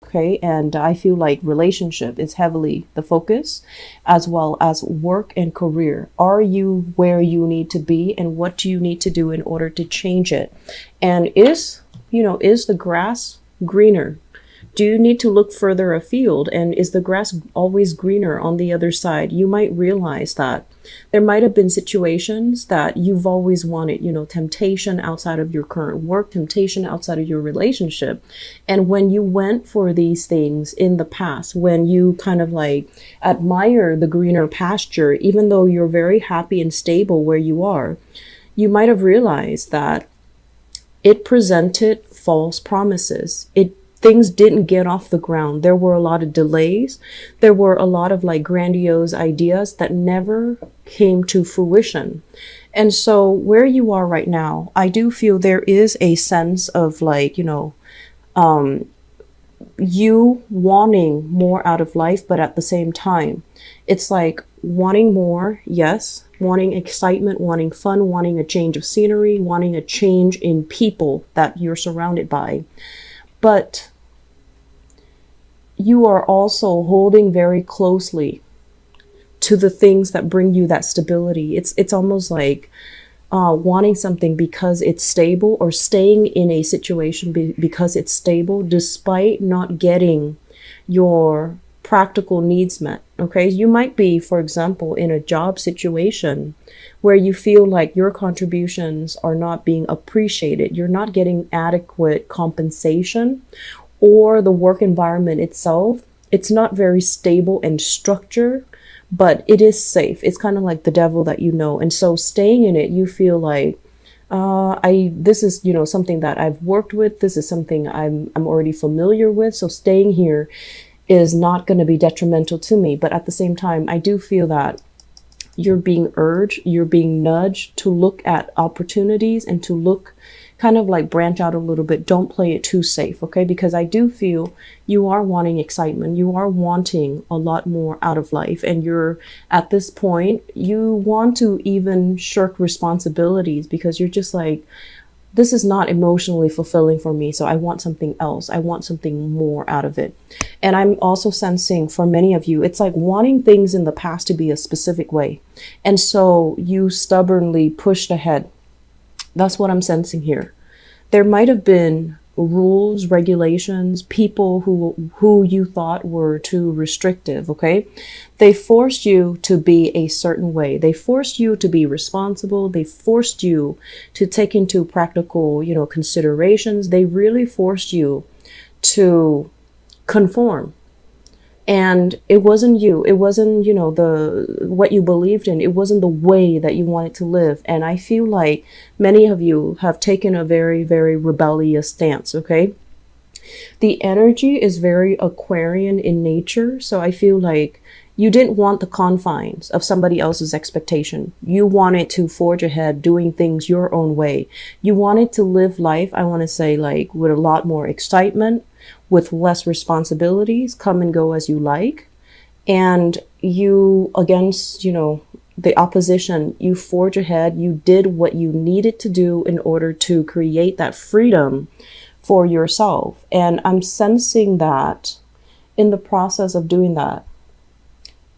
Okay. And I feel like relationship is heavily the focus, as well as work and career. Are you where you need to be, and what do you need to do in order to change it? And is the grass greener? Do you need to look further afield? And is the grass always greener on the other side? You might realize that there might have been situations that you've always wanted, temptation outside of your current work, temptation outside of your relationship. And when you went for these things in the past, when you kind of like admire the greener pasture, even though you're very happy and stable where you are, you might have realized that it presented false promises. Things didn't get off the ground. There were a lot of delays. There were a lot of like grandiose ideas that never came to fruition. And so where you are right now, I do feel there is a sense of like, you wanting more out of life, but at the same time, it's like wanting more, yes, wanting excitement, wanting fun, wanting a change of scenery, wanting a change in people that you're surrounded by. But you are also holding very closely to the things that bring you that stability. It's almost like wanting something because it's stable, or staying in a situation because it's stable, despite not getting your practical needs met. Okay. You might be, for example, in a job situation where you feel like your contributions are not being appreciated. You're not getting adequate compensation, or the work environment itself, it's not very stable and structured, but it is safe. It's kind of like the devil that you know. And so staying in it, you feel like, this is, something that I've worked with. This is something I'm already familiar with. So staying here is not going to be detrimental to me. But at the same time, I do feel that you're being urged, you're being nudged to look at opportunities and to look kind of like branch out a little bit. Don't play it too safe. Okay. Because I do feel you are wanting excitement. You are wanting a lot more out of life. And you're at this point, you want to even shirk responsibilities because you're just like, this is not emotionally fulfilling for me. So I want something else. I want something more out of it. And I'm also sensing for many of you, it's like wanting things in the past to be a specific way. And so you stubbornly pushed ahead. That's what I'm sensing here. There might have been rules, regulations, people who you thought were too restrictive. Okay. They forced you to be a certain way. They forced you to be responsible. They forced you to take into practical, considerations. They really forced you to conform. And it wasn't you. It wasn't, what you believed in. It wasn't the way that you wanted to live. And I feel like many of you have taken a very, very rebellious stance. Okay. The energy is very Aquarian in nature. So I feel like you didn't want the confines of somebody else's expectation. You wanted to forge ahead, doing things your own way. You wanted to live life, I want to say, like with a lot more excitement, with less responsibilities, come and go as you like. And you, against, the opposition, you forge ahead. You did what you needed to do in order to create that freedom for yourself. And I'm sensing that in the process of doing that,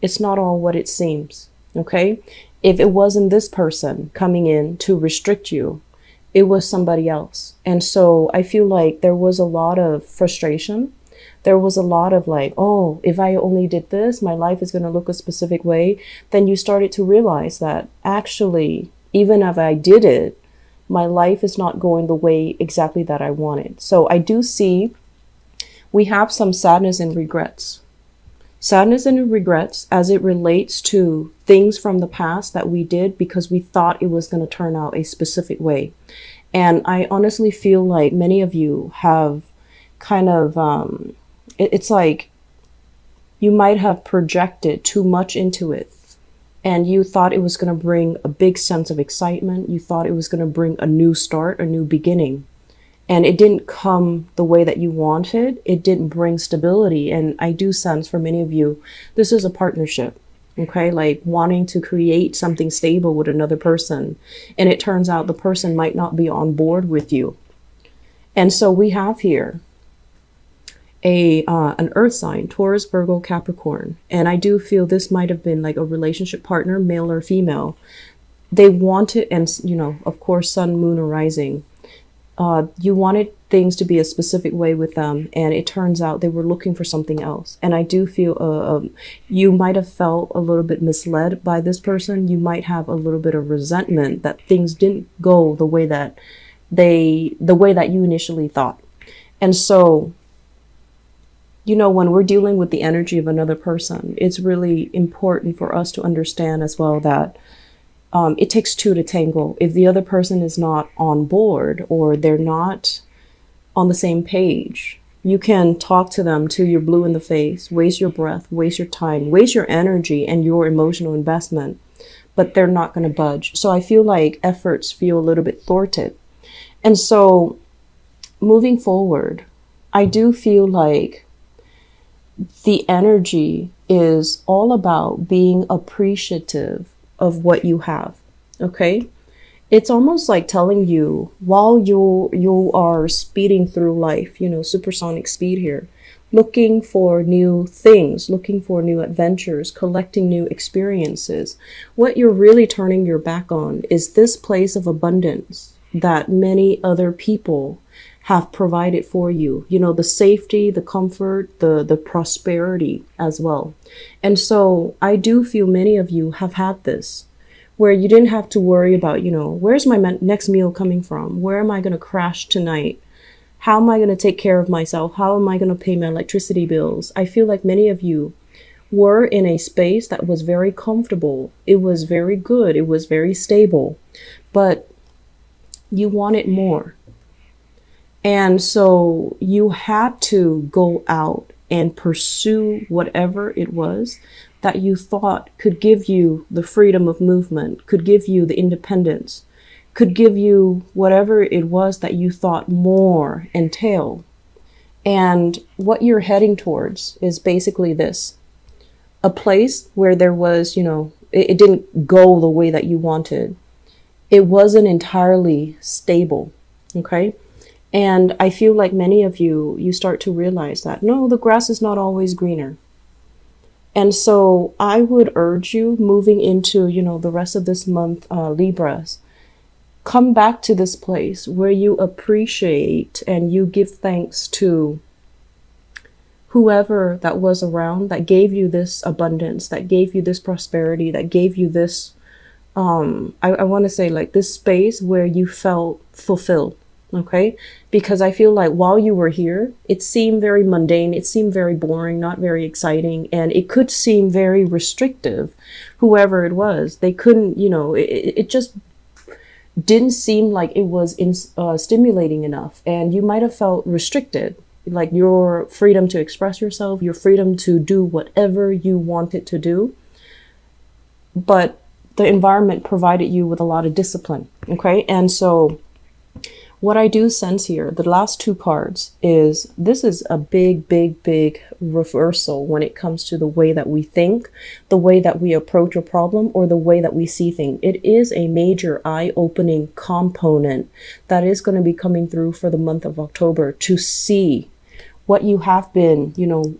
it's not all what it seems. Okay. If it wasn't this person coming in to restrict you, it was somebody else. And so I feel like there was a lot of frustration. There was a lot of like, oh, if I only did this, my life is going to look a specific way. Then you started to realize that actually, even if I did it, my life is not going the way exactly that I wanted. So I do see we have some sadness and regrets. Sadness and regrets as it relates to things from the past that we did because we thought it was going to turn out a specific way. And I honestly feel like many of you have kind of, it's like you might have projected too much into it. And you thought it was going to bring a big sense of excitement. You thought it was going to bring a new start, a new beginning. And it didn't come the way that you wanted. It didn't bring stability. And I do sense for many of you, this is a partnership. Okay, like wanting to create something stable with another person. And it turns out the person might not be on board with you. And so we have here an earth sign, Taurus, Virgo, Capricorn. And I do feel this might have been like a relationship partner, male or female. They wanted, and of course, sun, moon, or rising. You wanted things to be a specific way with them, and it turns out they were looking for something else. And I do feel you might have felt a little bit misled by this person. You might have a little bit of resentment that things didn't go the way that you initially thought. And so, when we're dealing with the energy of another person, it's really important for us to understand as well that it takes two to tango. If the other person is not on board or they're not on the same page, you can talk to them till you're blue in the face, waste your breath, waste your time, waste your energy and your emotional investment, but they're not going to budge. So I feel like efforts feel a little bit thwarted. And so moving forward, I do feel like the energy is all about being appreciative of what you have. Okay. It's almost like telling you while you are speeding through life, supersonic speed here, looking for new things, looking for new adventures, collecting new experiences. What you're really turning your back on is this place of abundance that many other people have provided for you, the safety, the comfort, the prosperity as well. And so I do feel many of you have had this where you didn't have to worry about, where's my next meal coming from? Where am I going to crash tonight? How am I going to take care of myself? How am I going to pay my electricity bills? I feel like many of you were in a space that was very comfortable. It was very good. It was very stable, but you wanted more. And so you had to go out and pursue whatever it was that you thought could give you the freedom of movement, could give you the independence, could give you whatever it was that you thought more entailed. And what you're heading towards is basically this: a place where there was, it didn't go the way that you wanted. It wasn't entirely stable. Okay. And I feel like many of you start to realize that, no, the grass is not always greener. And so I would urge you moving into, the rest of this month, Libras, come back to this place where you appreciate and you give thanks to whoever that was around that gave you this abundance, that gave you this prosperity, that gave you this, I want to say like this space where you felt fulfilled. Okay, because I feel like while you were here, it seemed very mundane. It seemed very boring, not very exciting. And it could seem very restrictive. Whoever it was, they couldn't, it just didn't seem like it was stimulating enough. And you might have felt restricted, like your freedom to express yourself, your freedom to do whatever you wanted to do. But the environment provided you with a lot of discipline. Okay, and so what I do sense here, the last two cards, is this is a big, big, big reversal when it comes to the way that we think, the way that we approach a problem, or the way that we see things. It is a major eye-opening component that is going to be coming through for the month of October to see what you have been,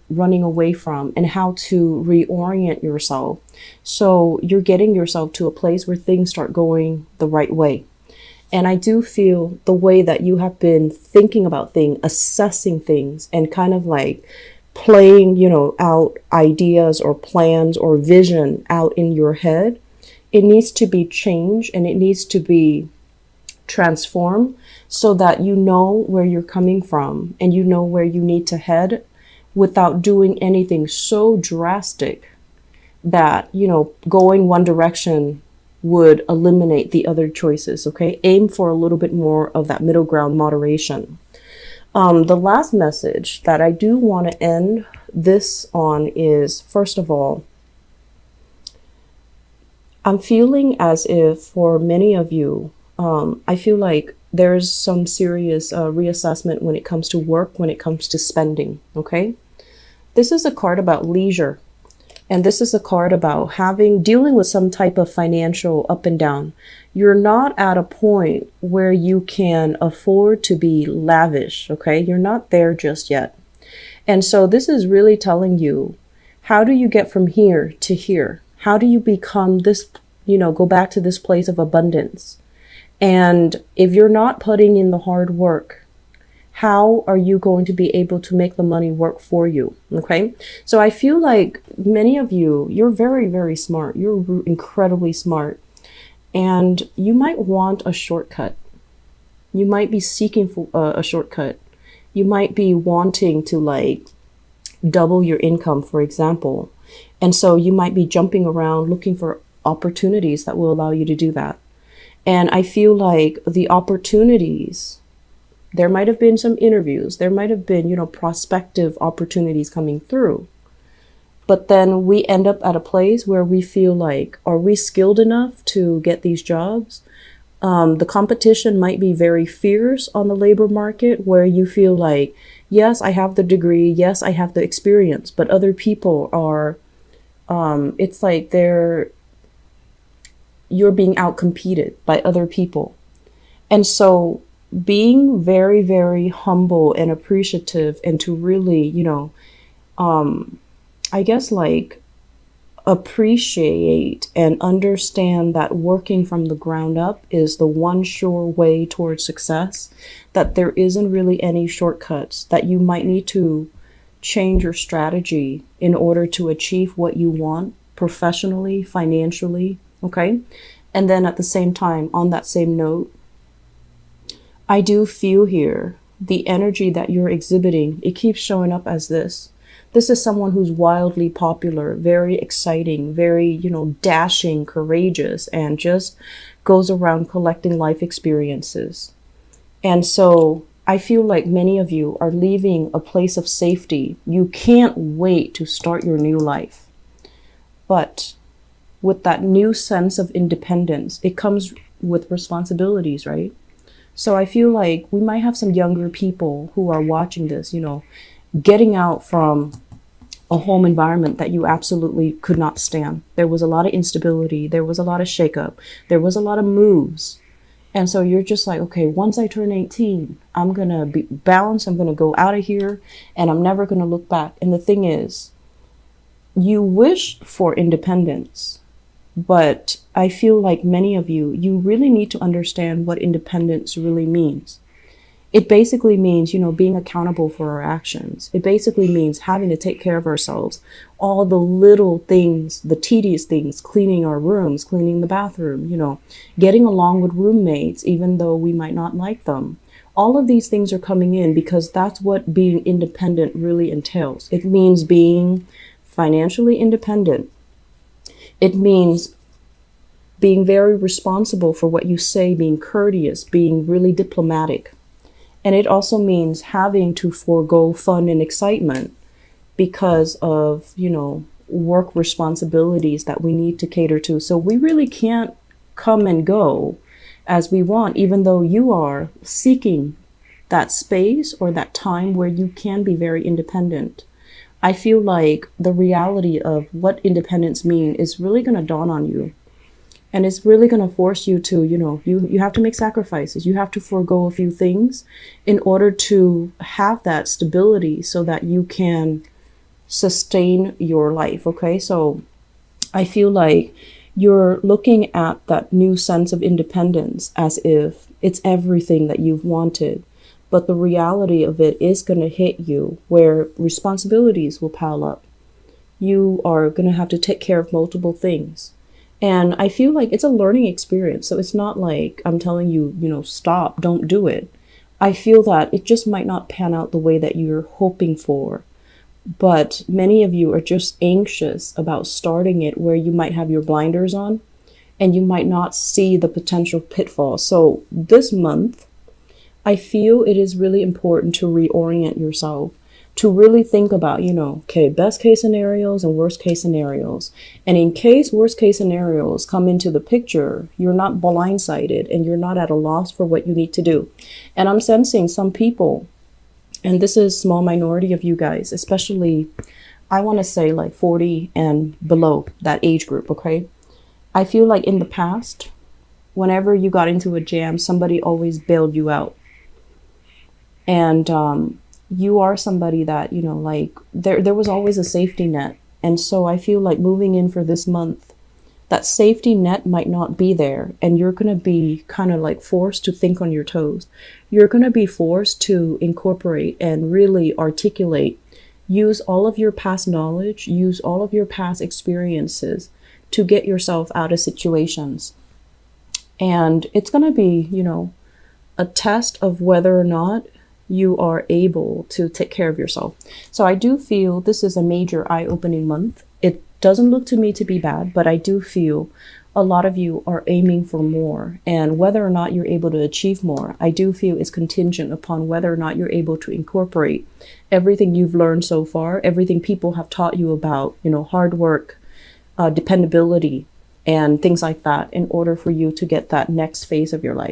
running away from and how to reorient yourself. So you're getting yourself to a place where things start going the right way. And I do feel the way that you have been thinking about things, assessing things, and kind of like playing, out ideas or plans or vision out in your head, it needs to be changed and it needs to be transformed so that you know where you're coming from and you know where you need to head without doing anything so drastic that, going one direction would eliminate the other choices. Okay, aim for a little bit more of that middle ground, moderation. The last message that I do want to end this on is, first of all, I'm feeling as if for many of you, I feel like there's some serious reassessment when it comes to work, when it comes to spending. Okay, this is a card about leisure. And this is a card about dealing with some type of financial up and down. You're not at a point where you can afford to be lavish, okay? You're not there just yet. And so this is really telling you, how do you get from here to here? How do you become this, go back to this place of abundance? And if you're not putting in the hard work, how are you going to be able to make the money work for you? Okay. So I feel like many of you, you're very, very smart. You're incredibly smart. And you might want a shortcut. You might be seeking for a shortcut. You might be wanting to like double your income, for example. And so you might be jumping around looking for opportunities that will allow you to do that. And I feel like the opportunities, there might have been some interviews, there might have been, prospective opportunities coming through. But then we end up at a place where we feel like, are we skilled enough to get these jobs? The competition might be very fierce on the labor market, where you feel like, yes, I have the degree, yes, I have the experience, but other people are, it's like you're being outcompeted by other people. And so being very, very humble and appreciative, and to really, I guess like appreciate and understand that working from the ground up is the one sure way towards success, that there isn't really any shortcuts, that you might need to change your strategy in order to achieve what you want professionally, financially. Okay. And then at the same time, on that same note, I do feel here the energy that you're exhibiting, it keeps showing up as this. This is someone who's wildly popular, very exciting, very, dashing, courageous, and just goes around collecting life experiences. And so I feel like many of you are leaving a place of safety. You can't wait to start your new life. But with that new sense of independence, it comes with responsibilities, right? So I feel like we might have some younger people who are watching this, getting out from a home environment that you absolutely could not stand. There was a lot of instability. There was a lot of shakeup. There was a lot of moves. And so you're just like, okay, once I turn 18, I'm going to be balanced. I'm going to go out of here and I'm never going to look back. And the thing is, you wish for independence, but I feel like many of you, you really need to understand what independence really means. It basically means, being accountable for our actions. It basically means having to take care of ourselves. All the little things, the tedious things, cleaning our rooms, cleaning the bathroom, getting along with roommates, even though we might not like them. All of these things are coming in because that's what being independent really entails. It means being financially independent. It means being very responsible for what you say, being courteous, being really diplomatic. And it also means having to forego fun and excitement because of, work responsibilities that we need to cater to. So we really can't come and go as we want, even though you are seeking that space or that time where you can be very independent. I feel like the reality of what independence means is really going to dawn on you. And it's really going to force you to, you have to make sacrifices. You have to forego a few things in order to have that stability so that you can sustain your life. Okay. So I feel like you're looking at that new sense of independence as if it's everything that you've wanted. But the reality of it is going to hit you where responsibilities will pile up. You are going to have to take care of multiple things. And I feel like it's a learning experience. So it's not like I'm telling you, stop, don't do it. I feel that it just might not pan out the way that you're hoping for. But many of you are just anxious about starting it where you might have your blinders on and you might not see the potential pitfalls. So this month, I feel it is really important to reorient yourself, to really think about, best case scenarios and worst case scenarios. And in case worst case scenarios come into the picture, you're not blindsided and you're not at a loss for what you need to do. And I'm sensing some people, and this is a small minority of you guys, especially, I want to say like 40 and below, that age group, okay? I feel like in the past, whenever you got into a jam, somebody always bailed you out. And you are somebody that, you know, like there was always a safety net. And so I feel like moving in for this month, that safety net might not be there, and you're going to be kind of like forced to think on your toes. You're going to be forced to incorporate and really articulate, use all of your past knowledge, use all of your past experiences to get yourself out of situations. And it's going to be, you know, a test of whether or not you are able to take care of yourself. So I do feel this is a major eye-opening month. It doesn't look to me to be bad, but I do feel a lot of you are aiming for more. And whether or not you're able to achieve more, I do feel is contingent upon whether or not you're able to incorporate everything you've learned so far, everything people have taught you about, you know, hard work, dependability, and things like that in order for you to get that next phase of your life.